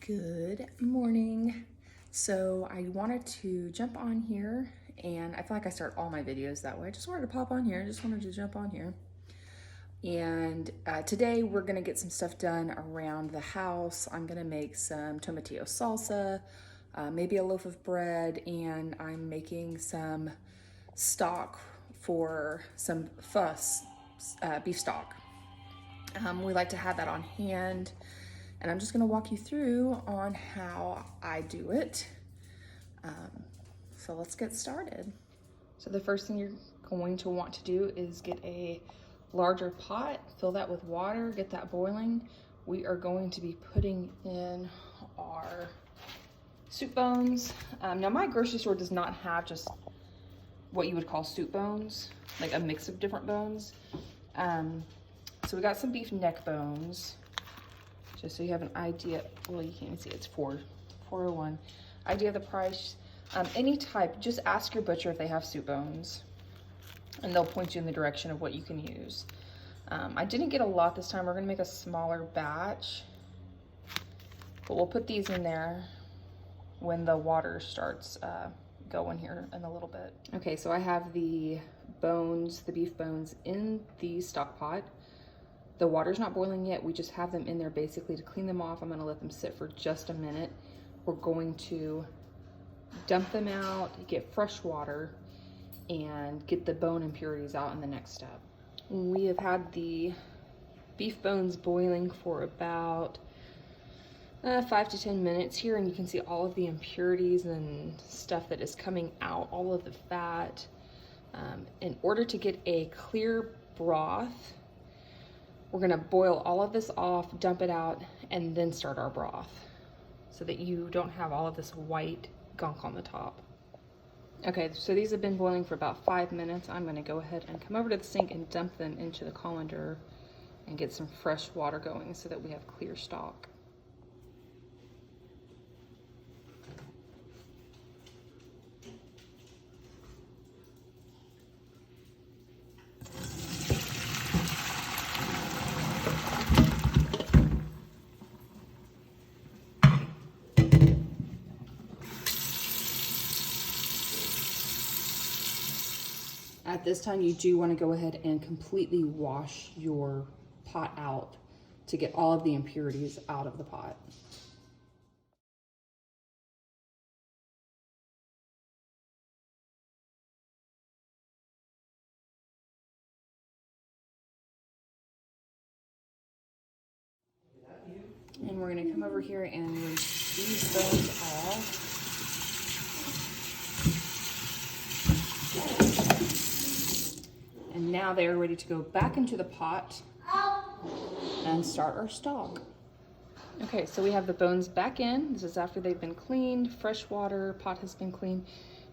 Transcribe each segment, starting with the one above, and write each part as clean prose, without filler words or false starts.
Good morning. So I wanted to jump on here, and I feel like I start all my videos that way. I just wanted to pop on here, just wanted to jump on here. And today we're gonna get some stuff done around the house. I'm gonna make some tomatillo salsa, maybe a loaf of bread, and I'm making some stock for some beef stock. We like to have that on hand. And I'm just gonna walk you through on how I do it. So let's get started. So the first thing you're going to want to do is get a larger pot, fill that with water, get that boiling. We are going to be putting in our soup bones. Now my grocery store does not have just what you would call soup bones, like a mix of different bones. So we got some beef neck bones. Just so you have an idea, well, you can't even see it's $4.01. Idea of the price. Any type, just ask your butcher if they have soup bones, and they'll point you in the direction of what you can use. I didn't get a lot this time. We're gonna make a smaller batch, but we'll put these in there when the water starts going here in a little bit. Okay, so I have the bones, the beef bones, in the stock pot. The water's not boiling yet. We just have them in there basically to clean them off. I'm gonna let them sit for just a minute. We're going to dump them out, get fresh water, and get the bone impurities out in the next step. We have had the beef bones boiling for about 5 to 10 minutes here, and you can see all of the impurities and stuff that is coming out, all of the fat. In order to get a clear broth, we're gonna boil all of this off, dump it out, and then start our broth so that you don't have all of this white gunk on the top. Okay, so these have been boiling for about 5 minutes. I'm gonna go ahead and come over to the sink and dump them into the colander and get some fresh water going so that we have clear stock. At this time, you do want to go ahead and completely wash your pot out to get all of the impurities out of the pot. And we're going to come over here and rinse these bones off. And now they are ready to go back into the pot and start our stock. Okay, so we have the bones back in. This is after they've been cleaned, fresh water, pot has been cleaned.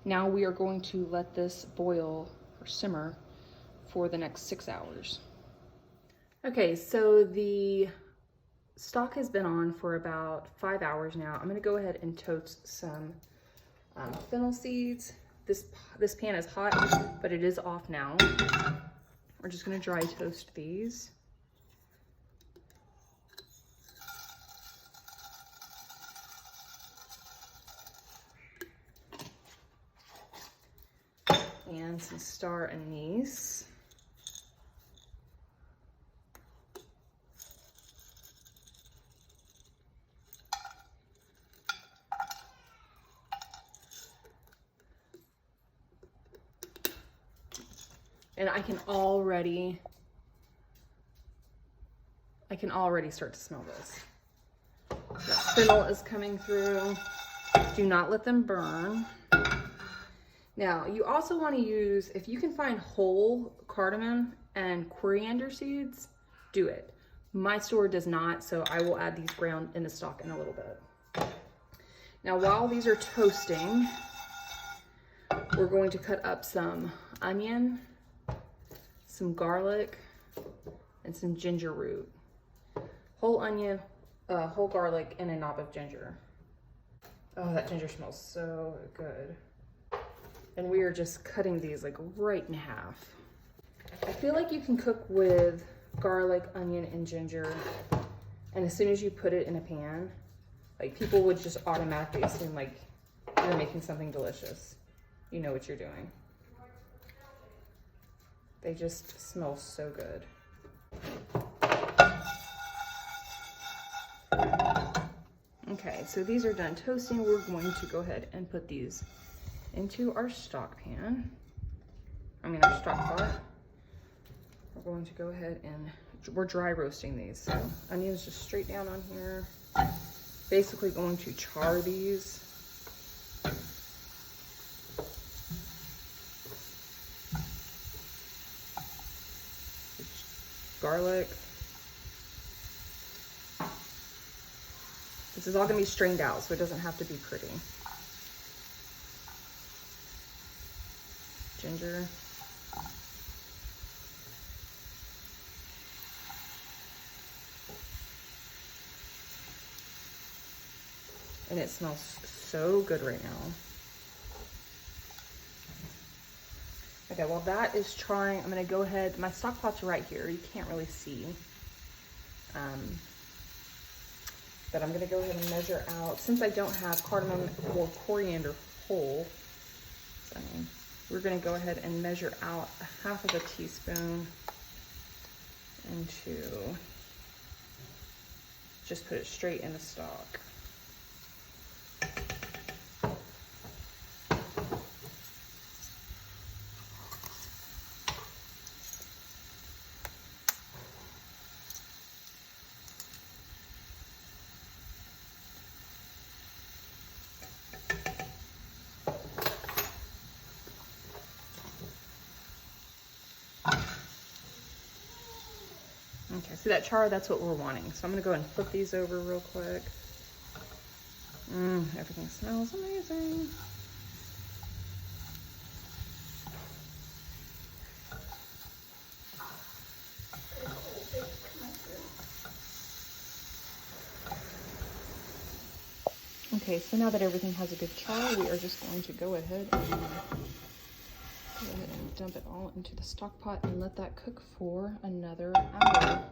Now we are going to let this boil or simmer for the next 6 hours. Okay, so the stock has been on for about 5 hours now. I'm gonna go ahead and toast some fennel seeds. This pan is hot, but it is off now. We're just gonna dry toast these. And some star anise. And I can already start to smell this. The fennel is coming through. Do not let them burn. Now, you also want to use, if you can find whole cardamom and coriander seeds, do it. My store does not, so I will add these ground in the stock in a little bit. Now, while these are toasting, we're going to cut up some onion, some garlic, and some ginger root. Whole onion, whole garlic, and a knob of ginger. Oh, that ginger smells so good. And we are just cutting these like right in half. I feel like you can cook with garlic, onion, and ginger, and as soon as you put it in a pan, Like, people would just automatically assume like you're making something delicious. You know what you're doing. They just smell so good. Okay, so these are done toasting. We're going to go ahead and put these into our stock pan. Our stock pot. We're going to go ahead and we're dry roasting these. So onions just straight down on here. Basically going to char these. Garlic. This is all gonna be strained out, so it doesn't have to be pretty. Ginger. And it smells so good right now. Okay, while that is charring, I'm gonna go ahead, my stock pot's right here, you can't really see. But I'm gonna go ahead and measure out, since I don't have cardamom or coriander whole, so we're gonna go ahead and measure out a 1/2 teaspoon into, just put it straight in the stock. Okay, see that char? That's what we're wanting. So I'm gonna go ahead and flip these over real quick. Everything smells amazing. Okay, so now that everything has a good char, we are just going to go ahead and dump it all into the stock pot and let that cook for another hour.